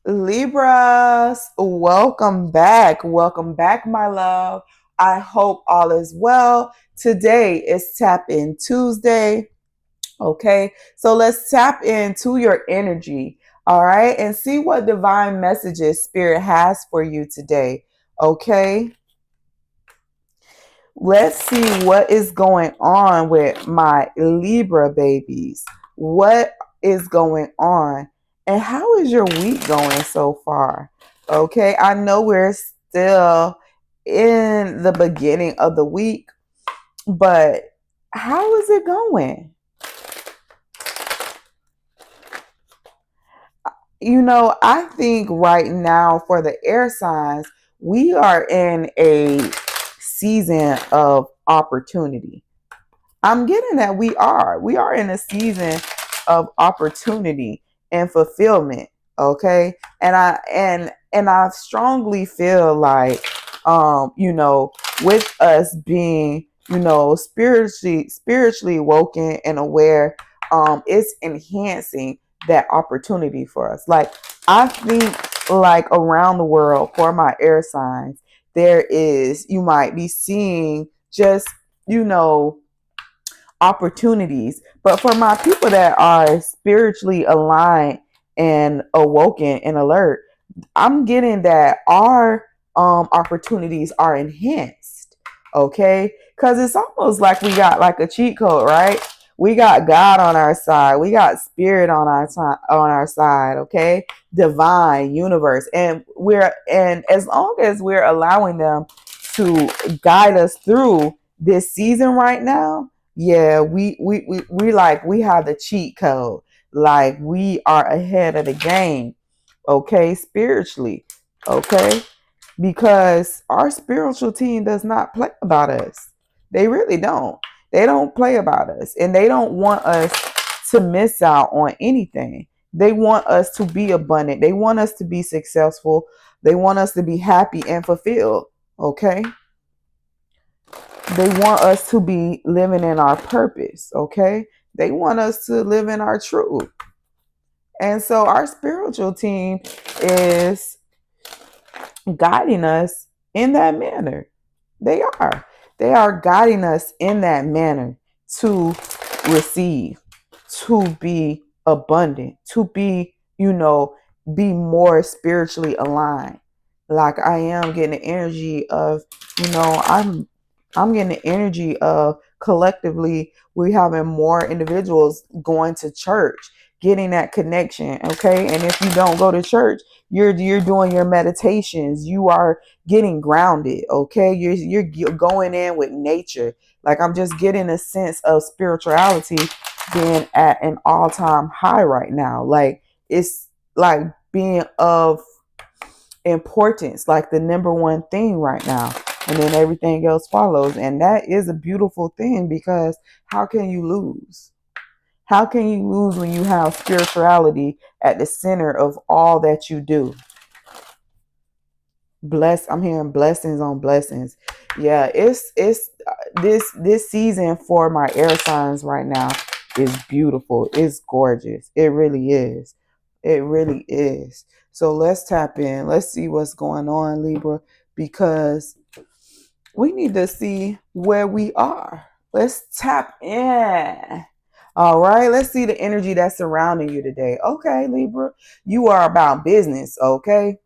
Libras, welcome back. Welcome back, my love. I hope all is well. Today is Tap In Tuesday. Okay, so let's tap into your energy. All right, and see what divine messages Spirit has for you today. Okay, let's see what is going on with my Libra babies. What is going on? And how is your week going so far? Okay, I know we're still in the beginning of the week, but how is it going? I think right now for the air signs, we are in a season of opportunity. I'm getting that we are in a season of opportunity and fulfillment. Okay. And I strongly feel like, with us being, spiritually woken and aware, it's enhancing that opportunity for us. Like, I think, like, around the world for my air signs, you might be seeing just, you know, opportunities. But for my people that are spiritually aligned and awoken and alert, I'm getting that our opportunities are enhanced. Okay, because it's almost like we got like a cheat code, right? We got God on our side. We got spirit on our side. Okay, divine universe, and as long as we're allowing them to guide us through this season right now, yeah, we have the cheat code. Like, we are ahead of the game, okay, spiritually, okay, because our spiritual team does not play about us. They really don't. They don't play about us, and they don't want us to miss out on anything. They want us to be abundant. They want us to be successful. They want us to be happy and fulfilled, okay? They want us to be living in our purpose, okay? They want us to live in our truth. And so our spiritual team is guiding us in that manner. They are. They are guiding us in that manner to receive, to be abundant, to be, be more spiritually aligned. Like, I am getting the energy of, I'm getting the energy of collectively we having more individuals going to church, getting that connection. Okay. And if you don't go to church, you're doing your meditations, you are getting grounded. Okay, you're going in with nature. Like, I'm just getting a sense of spirituality being at an all-time high right now. Like, it's like being of importance, like the number one thing right now, and then everything else follows. And that is a beautiful thing, because how can you lose? How can you lose when you have spirituality at the center of all that you do? I'm hearing blessings on blessings. Yeah, it's this season for my air signs right now is beautiful. It's gorgeous. It really is. It really is. So let's tap in. Let's see what's going on, Libra, because we need to see where we are. Let's tap in. All right, let's see the energy that's surrounding you today. Okay, Libra, you are about business, okay?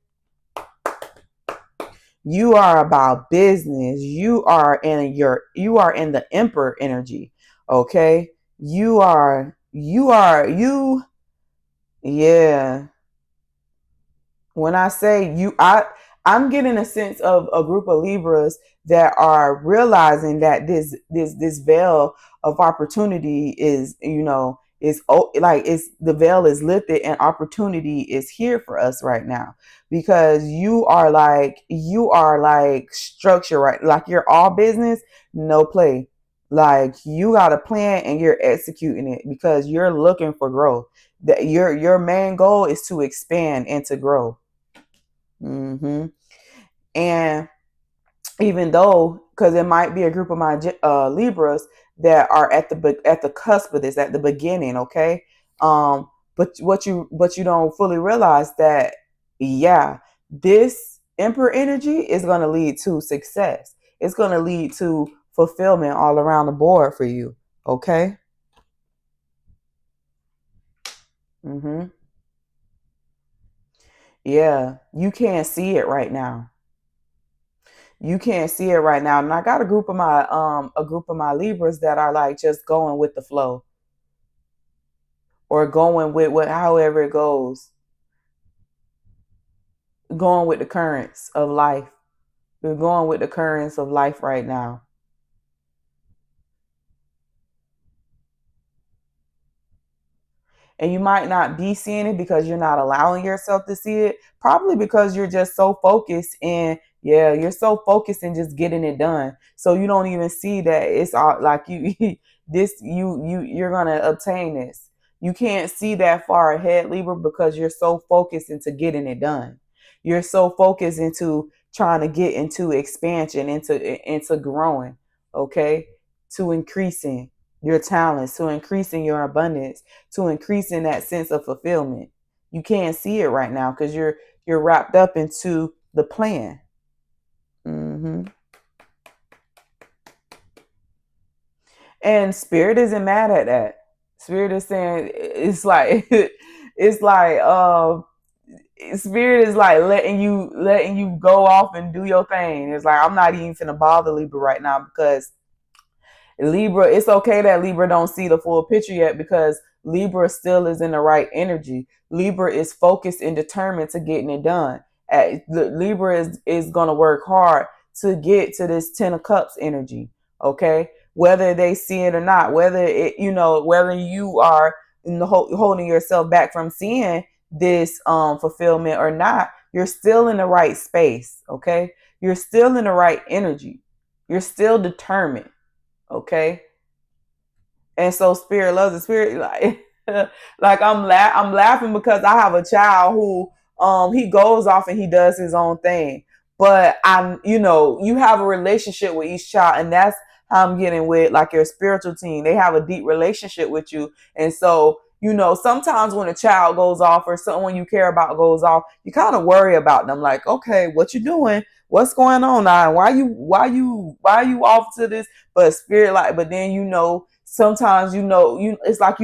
You are about business. You are in the emperor energy. Okay. You yeah. When I say you, I'm getting a sense of a group of Libras that are realizing that this veil of opportunity is, like, it's the veil is lifted and opportunity is here for us right now, because you are like structure, right? Like, you're all business, no play. Like, you got a plan and you're executing it because you're looking for growth. That your main goal is to expand and to grow. Hmm. And even though, because it might be a group of my Libras that are at the cusp of this, at the beginning, okay. But what you don't fully realize that Yeah, this Emperor energy is going to lead to success. It's going to lead to fulfillment all around the board for you. Okay. Mm-hmm. Yeah, you can't see it right now. You can't see it right now. And I got a group of my Libras that are like just going with the flow or going with what however it goes, going with the currents of life. We're going with the currents of life right now. And you might not be seeing it because you're not allowing yourself to see it, probably because you're just so focused in, yeah, you're so focused in just getting it done, so you don't even see that it's all like you this you're gonna obtain this. You can't see that far ahead, Libra, because you're so focused into getting it done. You're so focused into trying to get into expansion, into growing, okay, to increasing your talents, to increasing your abundance, to increasing that sense of fulfillment. You can't see it right now because you're wrapped up into the plan. Hmm. And spirit isn't mad at that. Spirit is saying it's like it's like spirit is like letting you go off and do your thing. It's like I'm not even finna bother Libra right now because Libra, it's okay that Libra don't see the full picture yet because Libra still is in the right energy. Libra is focused and determined to getting it done. Libra is going to work hard to get to this 10 of cups energy. Okay. Whether they see it or not, whether you are holding yourself back from seeing this fulfillment or not, you're still in the right space. Okay. You're still in the right energy. You're still determined. Okay. And so spirit loves the spirit like like I'm laughing because I have a child who he goes off and he does his own thing, but you have a relationship with each child, and that's how I'm getting with like your spiritual team. They have a deep relationship with you, and so sometimes when a child goes off or someone you care about goes off, you kind of worry about them, like, okay, what you doing, what's going on now, why you off to this. But spirit, like, but then sometimes it's like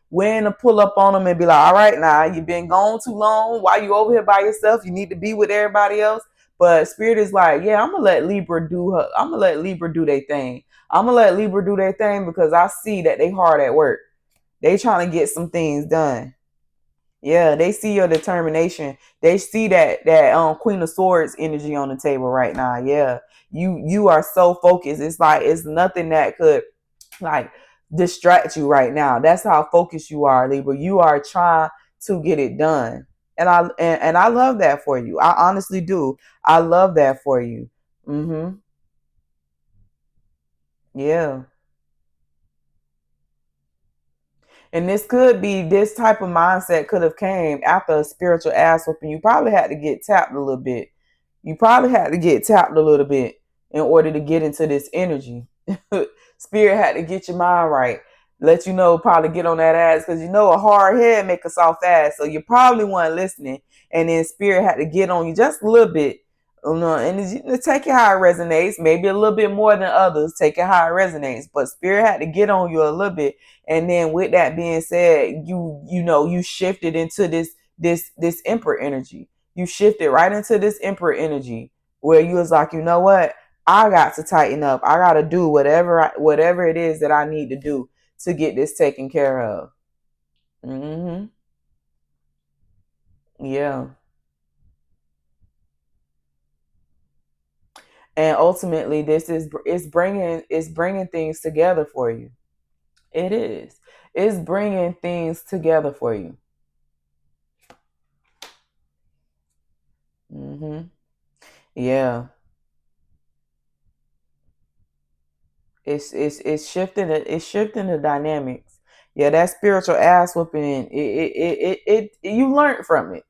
when to pull up on them and be like, all right, now you've been gone too long. Why you over here by yourself? You need to be with everybody else. But spirit is like, yeah, I'm gonna let Libra do their thing. I'm gonna let Libra do their thing because I see that they hard at work. They trying to get some things done. Yeah, they see your determination. They see that Queen of Swords energy on the table right now. Yeah. You are so focused. It's like it's nothing that could like distract you right now. That's how focused you are, Libra. You are trying to get it done. And I love that for you. I honestly do. I love that for you. Mhm. Yeah. And this type of mindset could have came after a spiritual ass whooping. You probably had to get tapped a little bit. You probably had to get tapped a little bit in order to get into this energy. Spirit had to get your mind right. Let you know, probably get on that ass because a hard head make a soft ass. So you probably weren't listening. And then Spirit had to get on you just a little bit. And take it how it resonates. Maybe a little bit more than others. Take it how it resonates. But Spirit had to get on you a little bit. And then with that being said, you shifted into this Emperor energy. You shifted right into this Emperor energy where you was like, you know what? I got to tighten up. I got to do whatever it is that I need to do to get this taken care of. Hmm. Yeah. And ultimately, this is it's bringing things together for you. It is. It's bringing things together for you. Hmm. Yeah. It's shifting the dynamics. Yeah, that spiritual ass whooping. You learned from it.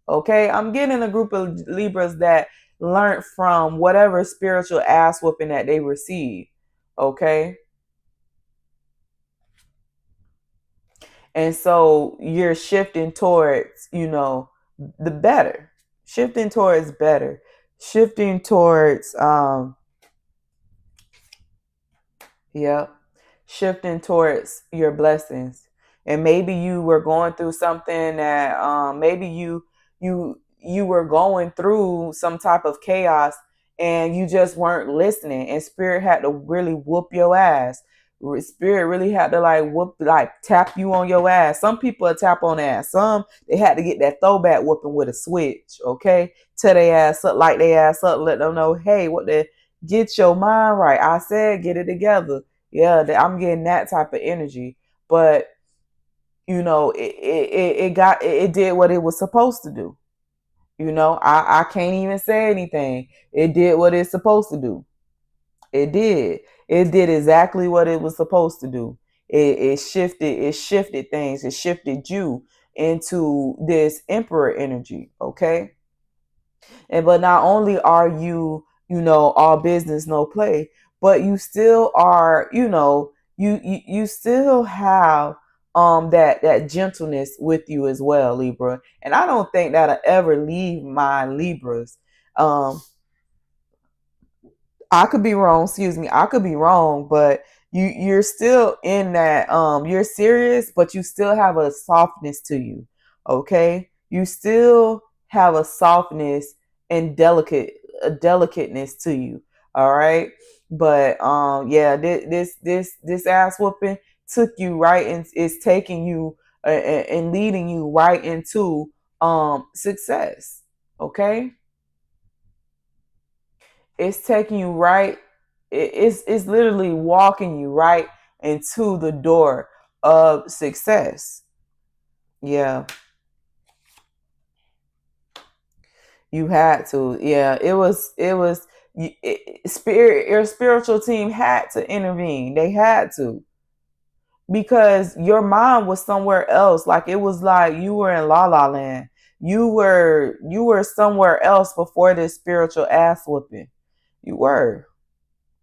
Okay, I'm getting a group of Libras that learned from whatever spiritual ass whooping that they received. Okay, and so you're shifting towards the better, shifting towards better, shifting towards yeah, shifting towards your blessings. And maybe you were going through something that maybe you were going through some type of chaos and you just weren't listening, and spirit had to really whoop your ass. Spirit really had to like whoop, like tap you on your ass. Some people tap on ass. Some they had to get that throwback whooping with a switch. Okay, tell their ass up, light their ass up, let them know, hey, what the, get your mind right. I said, get it together. Yeah, I'm getting that type of energy. But it did what it was supposed to do. I can't even say anything. It did what it's supposed to do. It did. It did exactly what it was supposed to do. It shifted things. It shifted you into this emperor energy. Okay. And but not only are you, all business, no play, but you still are, you still have that gentleness with you as well, Libra. And I don't think that'll ever leave my Libras. Um, I could be wrong, excuse me. I could be wrong, but you're still in that you're serious, but you still have a softness to you. Okay? You still have a softness and a delicateness to you. All right? But yeah, this ass whooping took you right, and it's taking you and leading you right into success. Okay? It's taking you right, it's literally walking you right into the door of success. Yeah, you had to. Yeah, it was spirit, your spiritual team had to intervene. They had to, because your mind was somewhere else. Like, it was like you were in la la land. You were somewhere else before this spiritual ass whooping. You were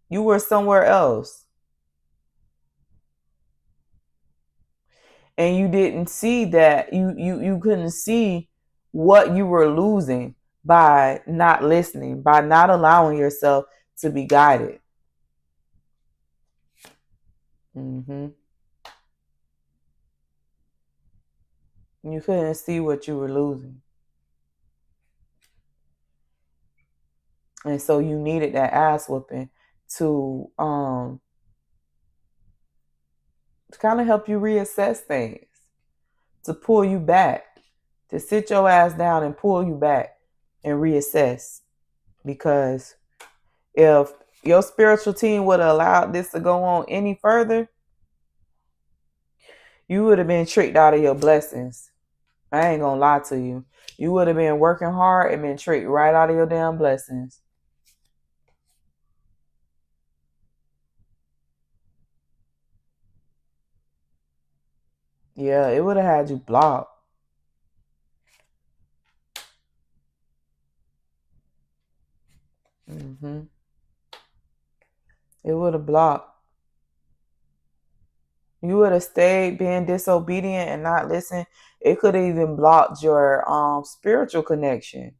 you were somewhere else, and you didn't see that. You couldn't see what you were losing by not listening, by not allowing yourself to be guided. hmm you couldn't see what you were losing, and so you needed that ass whooping to kind of help you reassess things, to pull you back, to sit your ass down and pull you back and reassess. Because if your spiritual team would have allowed this to go on any further, you would have been tricked out of your blessings. I ain't gonna lie to you. You would have been working hard and been tricked right out of your damn blessings. Yeah, it would have had you blocked. hmm It would have blocked. You would have stayed being disobedient and not listen. It could have even blocked your spiritual connection.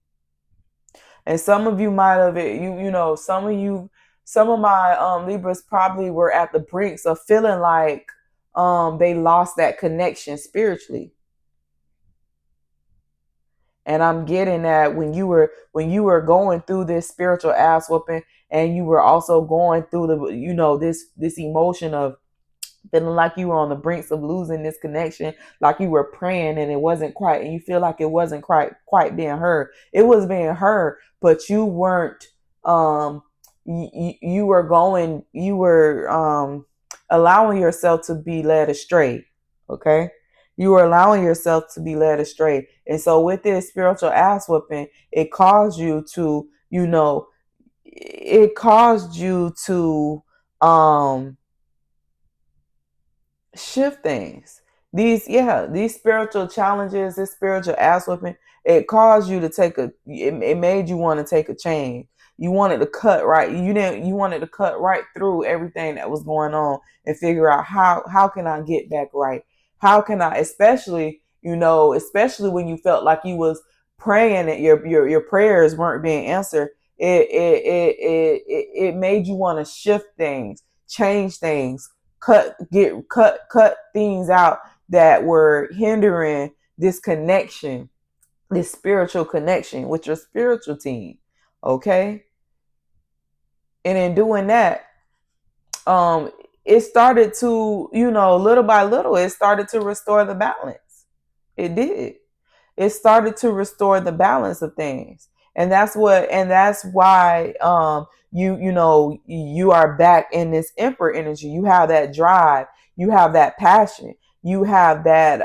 And some of you might have it. Some of my Libras probably were at the brinks of feeling like they lost that connection spiritually. And I'm getting that when you were going through this spiritual ass whooping, and you were also going through this emotion of feeling like you were on the brinks of losing this connection, like you were praying and it wasn't quite, and you feel like it wasn't quite being heard. It was being heard, but you weren't. You were allowing yourself to be led astray. Okay, you were allowing yourself to be led astray, and so with this spiritual ass whooping, it caused you to, it caused you to shift things. These spiritual challenges, this spiritual ass whooping, it caused you to it made you want to take a change. You wanted to cut right. You wanted to cut right through everything that was going on and figure out how can I get back right? How can I, especially when you felt like you was praying that your prayers weren't being answered, it made you want to shift things, change things, cut things out that were hindering this connection, this spiritual connection with your spiritual team. Okay. And in doing that, um, it started to, little by little, it started to restore the balance. It did. It started to restore the balance of things. And that's why you are back in this emperor energy. You have that drive, you have that passion, you have that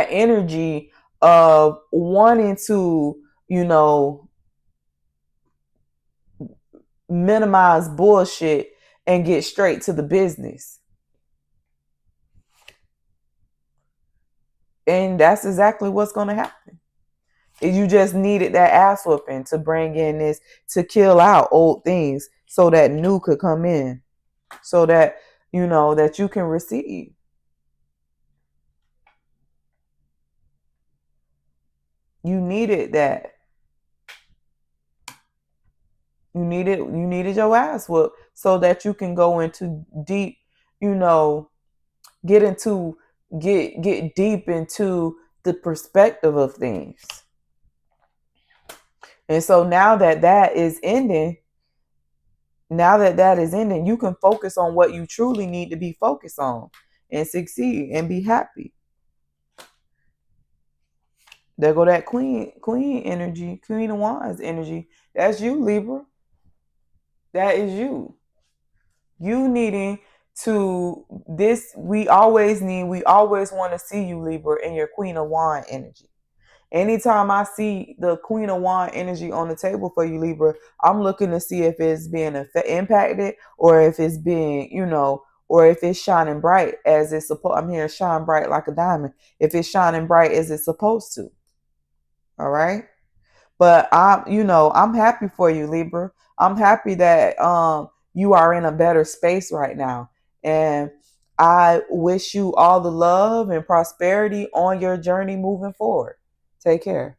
energy of wanting to, you know, minimize bullshit and get straight to the business. And that's exactly what's going to happen. You just needed that ass whooping to bring in this, to kill out old things so that new could come in, so that, that you can receive. You needed that. You needed your ass whooped so that you can go into deep, you know, get into get deep into the perspective of things. And so now that that is ending, you can focus on what you truly need to be focused on and succeed and be happy. There go that queen energy, Queen of Wands energy. That's you, Libra. That is you. You needing to we always want to see you, Libra, in your Queen of Wand energy. Anytime I see the Queen of Wand energy on the table for you, Libra, I'm looking to see if it's being impacted, or if it's being, or if it's shining bright as it's supposed. I'm hearing shine bright like a diamond. If it's shining bright as it's supposed to. All right. But I'm happy for you, Libra. I'm happy that you are in a better space right now. And I wish you all the love and prosperity on your journey moving forward. Take care.